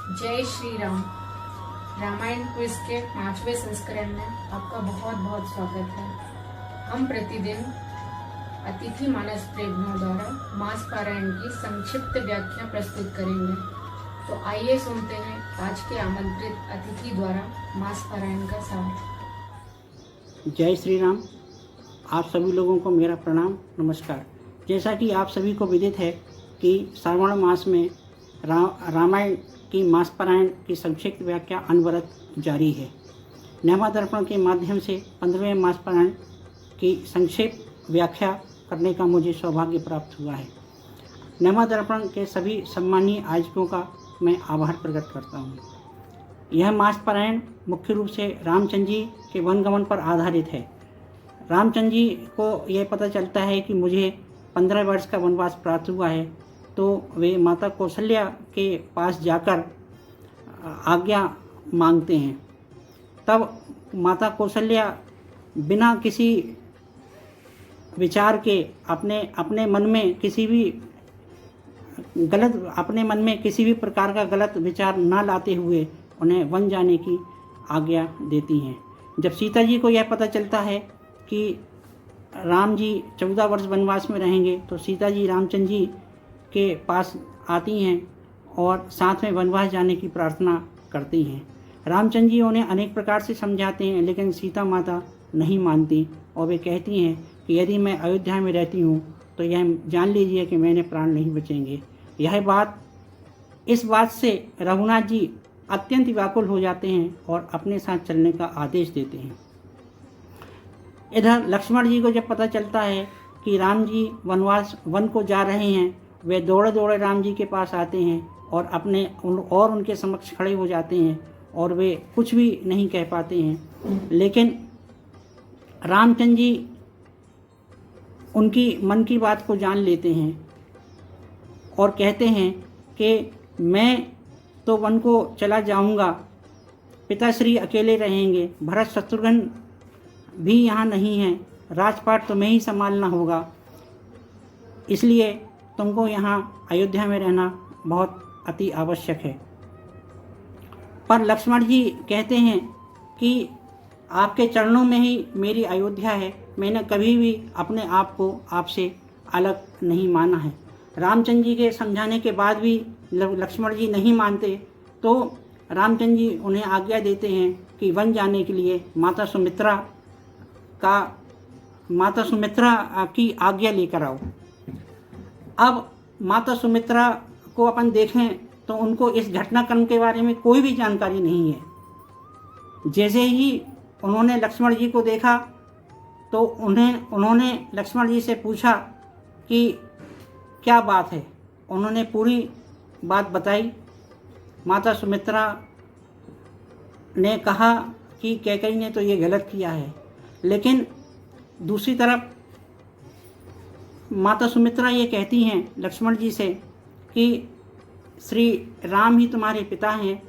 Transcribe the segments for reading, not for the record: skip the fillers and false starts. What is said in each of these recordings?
जय श्री राम। रामायण क्विज के 5वें संस्करण में आपका बहुत बहुत स्वागत है। हम प्रतिदिन अतिथि मानस प्रेमियों द्वारा मास पारायण की संक्षिप्त व्याख्या प्रस्तुत करेंगे। तो आइए सुनते हैं आज के आमंत्रित अतिथि द्वारा मास पारायण का सार। जय श्री राम। आप सभी लोगों को मेरा प्रणाम, नमस्कार। जैसा कि आप सभी को विदित है कि श्रावण मास में रामायण की मास पारायण की संक्षिप्त व्याख्या अनवरत जारी है। नवा दर्पण के माध्यम से 15वें मास पारायण की संक्षिप्त व्याख्या करने का मुझे सौभाग्य प्राप्त हुआ है। नवा दर्पण के सभी सम्मानीय आयोजकों का मैं आभार प्रकट करता हूँ। यह मास पारायण मुख्य रूप से रामचंद्र जी के वनगमन पर आधारित है। रामचंद्र जी को यह पता चलता है कि मुझे 15 वर्ष का वनवास प्राप्त हुआ है, तो वे माता कौशल्या के पास जाकर आज्ञा मांगते हैं। तब माता कौशल्या बिना किसी विचार के अपने मन में किसी भी प्रकार का गलत विचार न लाते हुए उन्हें वन जाने की आज्ञा देती हैं। जब सीता जी को यह पता चलता है कि राम जी 14 वर्ष वनवास में रहेंगे, तो सीता जी रामचंद्र जी के पास आती हैं और साथ में वनवास जाने की प्रार्थना करती हैं। रामचंद्र जी उन्हें अनेक प्रकार से समझाते हैं, लेकिन सीता माता नहीं मानती और वे कहती हैं कि यदि मैं अयोध्या में रहती हूँ तो यह जान लीजिए कि मेरे प्राण नहीं बचेंगे। इस बात से रघुनाथ जी अत्यंत व्याकुल हो जाते हैं और अपने साथ चलने का आदेश देते हैं। इधर लक्ष्मण जी को जब पता चलता है कि राम जी वन को जा रहे हैं, वे दौड़े दौड़े राम जी के पास आते हैं और उनके समक्ष खड़े हो जाते हैं और वे कुछ भी नहीं कह पाते हैं। लेकिन रामचंद्र जी उनकी मन की बात को जान लेते हैं और कहते हैं कि मैं तो वन को चला जाऊंगा, पिताश्री अकेले रहेंगे, भरत शत्रुघ्न भी यहाँ नहीं हैं, राजपाट तुम्हें ही संभालना होगा, इसलिए तुमको यहाँ अयोध्या में रहना बहुत अति आवश्यक है। पर लक्ष्मण जी कहते हैं कि आपके चरणों में ही मेरी अयोध्या है, मैंने कभी भी अपने आप को आपसे अलग नहीं माना है। रामचंद्र जी के समझाने के बाद भी लक्ष्मण जी नहीं मानते, तो रामचंद्र जी उन्हें आज्ञा देते हैं कि वन जाने के लिए माता सुमित्रा की आज्ञा लेकर आओ। अब माता सुमित्रा को अपन देखें तो उनको इस घटनाक्रम के बारे में कोई भी जानकारी नहीं है। जैसे ही उन्होंने लक्ष्मण जी को देखा तो उन्होंने लक्ष्मण जी से पूछा कि क्या बात है। उन्होंने पूरी बात बताई। माता सुमित्रा ने कहा कि कैकेयी ने तो ये गलत किया है, लेकिन दूसरी तरफ माता सुमित्रा ये कहती हैं लक्ष्मण जी से कि श्री राम ही तुम्हारे पिता हैं,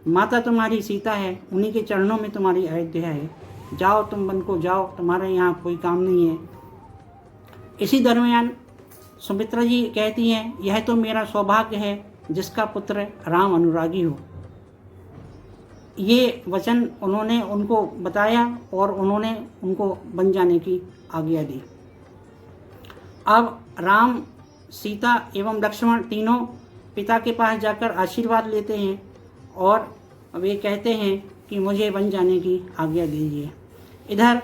माता तुम्हारी सीता है, उन्हीं के चरणों में तुम्हारी अयोध्या है, जाओ तुम वन को जाओ, तुम्हारे यहाँ कोई काम नहीं है। इसी दरमियान सुमित्रा जी कहती हैं यह तो मेरा सौभाग्य है जिसका पुत्र राम अनुरागी हो। ये वचन उन्होंने उनको बताया और उन्होंने उनको वन जाने की आज्ञा दी। अब राम, सीता एवं लक्ष्मण तीनों पिता के पास जाकर आशीर्वाद लेते हैं और वे कहते हैं कि मुझे वन जाने की आज्ञा दीजिए। इधर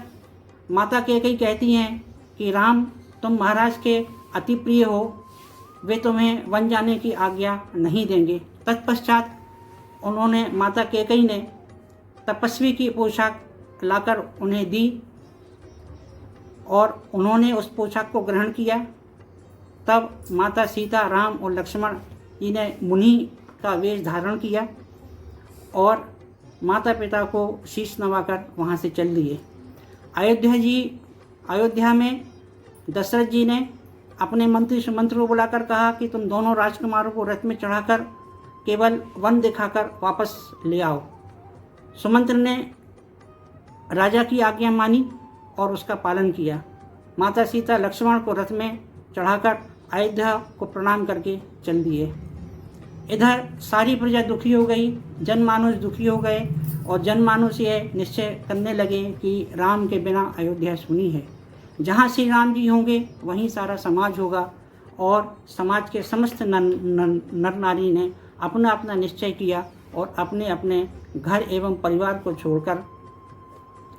माता कैकेयी कहती हैं कि राम तुम महाराज के अति प्रिय हो, वे तुम्हें वन जाने की आज्ञा नहीं देंगे। तत्पश्चात माता कैकेयी ने तपस्वी की पोशाक लाकर उन्हें दी और उन्होंने उस पोशाक को ग्रहण किया। तब माता सीता, राम और लक्ष्मण जी ने मुनि का वेश धारण किया और माता पिता को शीश नवाकर वहाँ से चल दिए। अयोध्या में दशरथ जी ने अपने मंत्री सुमंत्र को बुलाकर कहा कि तुम दोनों राजकुमारों को रथ में चढ़ाकर केवल वन दिखाकर वापस ले आओ। सुमंत्र ने राजा की आज्ञा मानी और उसका पालन किया। माता सीता लक्ष्मण को रथ में चढ़ाकर अयोध्या को प्रणाम करके चल दिए। इधर सारी प्रजा दुखी हो गई, जनमानुष दुखी हो गए और जनमानुष यह निश्चय करने लगे कि राम के बिना अयोध्या सुनी है। जहाँ श्री राम जी होंगे वहीं सारा समाज होगा और समाज के समस्त नर नारी ने अपना अपना निश्चय किया और अपने अपने घर एवं परिवार को छोड़कर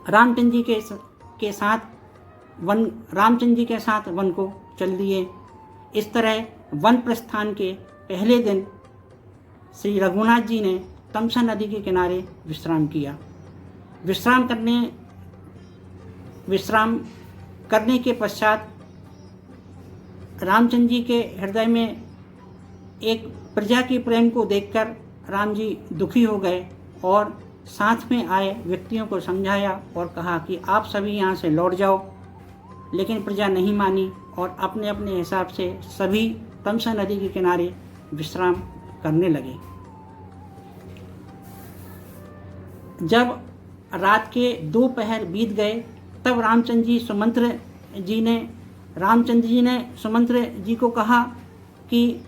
रामचंद्र जी के साथ वन को चल दिए। इस तरह वन प्रस्थान के पहले दिन श्री रघुनाथ जी ने तमसा नदी के किनारे विश्राम किया। विश्राम करने के पश्चात रामचंद्र जी के हृदय में एक प्रजा के प्रेम को देखकर राम जी दुखी हो गए और साथ में आए व्यक्तियों को समझाया और कहा कि आप सभी यहाँ से लौट जाओ, लेकिन प्रजा नहीं मानी और अपने अपने हिसाब से सभी तमसा नदी के किनारे विश्राम करने लगे। जब रात के 2 पहर बीत गए तब रामचंद्र जी ने सुमंत्र जी को कहा कि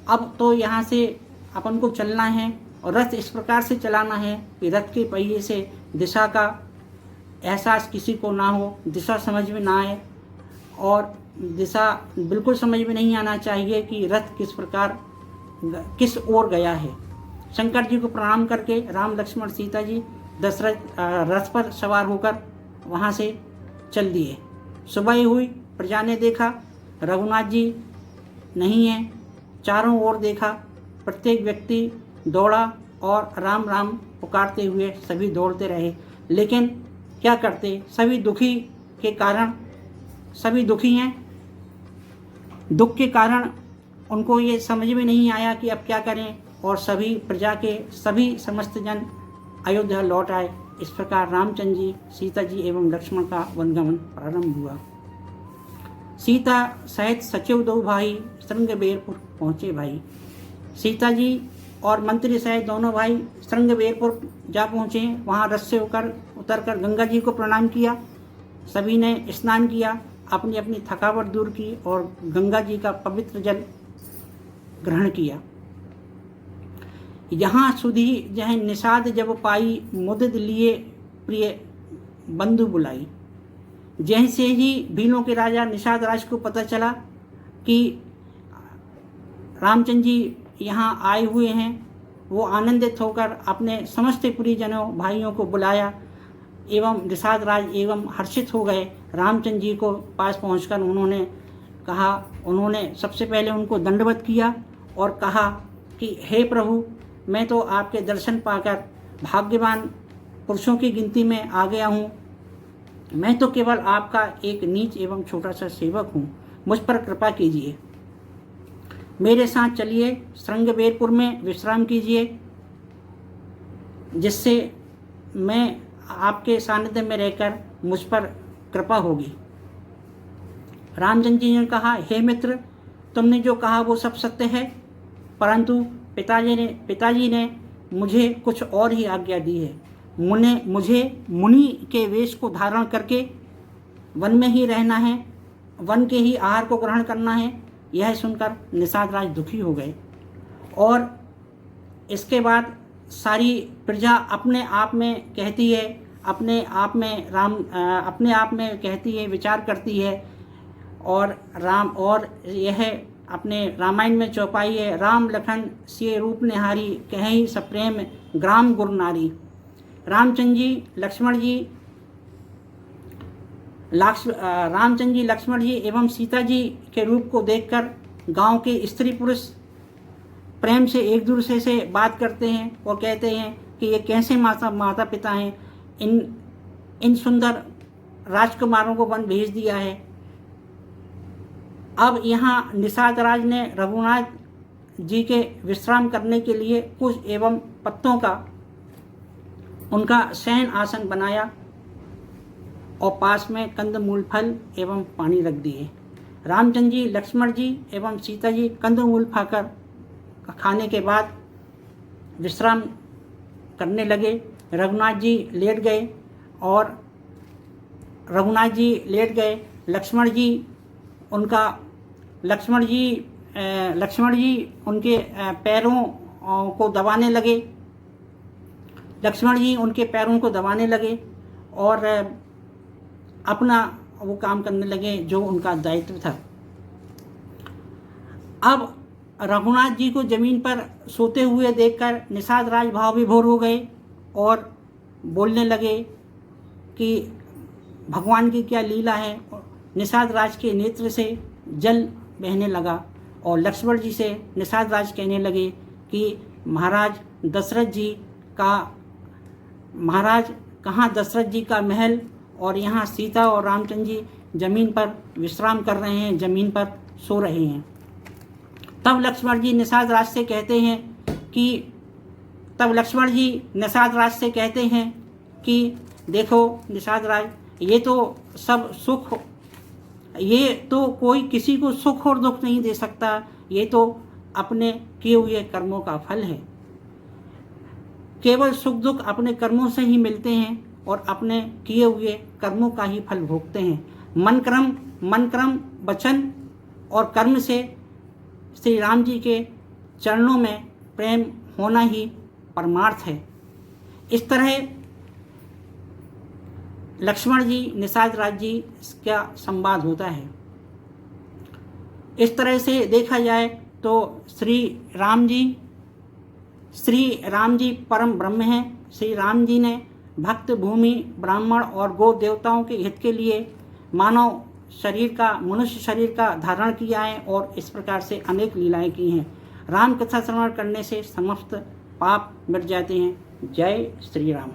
अब तो यहाँ से अपन को चलना है और रथ इस प्रकार से चलाना है कि रथ के पहिए से दिशा का एहसास किसी को ना हो, दिशा समझ में ना आए और दिशा बिल्कुल समझ में नहीं आना चाहिए कि रथ किस ओर गया है। शंकर जी को प्रणाम करके राम लक्ष्मण सीता जी दशरथ रथ पर सवार होकर वहाँ से चल दिए। सुबह हुई, प्रजा ने देखा रघुनाथ जी नहीं है, चारों ओर देखा, प्रत्येक व्यक्ति दौड़ा और राम राम पुकारते हुए सभी दौड़ते रहे। लेकिन क्या करते, सभी दुखी हैं। दुख के कारण उनको ये समझ में नहीं आया कि अब क्या करें और सभी प्रजा के सभी समस्त जन अयोध्या लौट आए। इस प्रकार रामचंद्र जी, सीता जी एवं लक्ष्मण का वनगमन प्रारंभ हुआ। सीता सहित सचिव 2 भाई श्रृंगबेरपुर पहुँचे। भाई सीता जी और मंत्री सहित दोनों भाई श्रृंगबेरपुर जा पहुँचे। वहाँ रथ से उतरकर गंगा जी को प्रणाम किया। सभी ने स्नान किया, अपनी अपनी थकावट दूर की और गंगा जी का पवित्र जल ग्रहण किया। यहाँ सुधी जह निषाद जब पाई, मुदित लिए प्रिय बंधु बुलाई। जैसे ही भीलों के राजा निषाद राज को पता चला कि रामचंद्र जी यहाँ आए हुए हैं, वो आनंदित होकर अपने समस्त परिजनों भाइयों को बुलाया एवं निषाद राज एवं हर्षित हो गए। रामचंद्र जी को पास पहुंचकर उन्होंने सबसे पहले उनको दंडवत किया और कहा कि हे प्रभु, मैं तो आपके दर्शन पाकर भाग्यवान पुरुषों की गिनती में आ गया हूँ। मैं तो केवल आपका एक नीच एवं छोटा सा सेवक हूँ, मुझ पर कृपा कीजिए। मेरे साथ चलिए, श्रृंगबेरपुर में विश्राम कीजिए, जिससे मैं आपके सानिध्य में रहकर मुझ पर कृपा होगी। रामचंद्र जी ने कहा, हे मित्र, तुमने जो कहा वो सब सत्य है, परंतु पिताजी ने मुझे कुछ और ही आज्ञा दी है। मुझे मुनि के वेश को धारण करके वन में ही रहना है, वन के ही आहार को ग्रहण करना है। यह सुनकर निषाद राज दुखी हो गए और इसके बाद सारी प्रजा अपने आप में कहती है, विचार करती है और यह अपने रामायण में चौपाई है, राम लखन सिय रूप निहारी, कहीं सप्रेम ग्राम गुर नारी। रामचंद्र जी लक्ष्मण जी एवं सीता जी के रूप को देखकर गांव के स्त्री पुरुष प्रेम से एक दूसरे से बात करते हैं और कहते हैं कि ये कैसे माता पिता हैं, इन सुंदर राजकुमारों को वन भेज दिया है। अब यहाँ निषाद राज ने रघुनाथ जी के विश्राम करने के लिए कुश एवं पत्तों का उनका शयन आसन बनाया और पास में कंदमूल फल एवं पानी रख दिए। रामचंद्र जी, लक्ष्मण जी एवं सीता जी कंदमूल खाने के बाद विश्राम करने लगे। रघुनाथ जी लेट गए। लक्ष्मण जी लक्ष्मण जी उनके पैरों को दबाने लगे। लक्ष्मण जी उनके पैरों को दबाने लगे और अपना वो काम करने लगे जो उनका दायित्व था। अब रघुनाथ जी को जमीन पर सोते हुए देखकर निषाद राज भाव विभोर हो गए और बोलने लगे कि भगवान की क्या लीला है। निषाद राज के नेत्र से जल बहने लगा और लक्ष्मण जी से निषाद राज कहने लगे कि महाराज कहाँ दशरथ जी का महल, और यहाँ सीता और रामचंद्र जी जमीन पर विश्राम कर रहे हैं, जमीन पर सो रहे हैं। तब लक्ष्मण जी निषाद राज से कहते हैं कि देखो निषाद राज, ये तो कोई किसी को सुख और दुख नहीं दे सकता, ये तो अपने किए हुए कर्मों का फल है। केवल सुख दुख अपने कर्मों से ही मिलते हैं और अपने किए हुए कर्मों का ही फल भोगते हैं। मन क्रम वचन और कर्म से श्री राम जी के चरणों में प्रेम होना ही परमार्थ है। इस तरह लक्ष्मण जी निषाद राज जी का संवाद होता है। इस तरह से देखा जाए तो श्री राम जी परम ब्रह्म हैं। श्री राम जी ने भक्त, भूमि, ब्राह्मण और गो देवताओं के हित के लिए मनुष्य शरीर का धारण किया है और इस प्रकार से अनेक लीलाएं की हैं। राम कथा श्रवण करने से समस्त पाप मिट जाते हैं। जय श्री राम।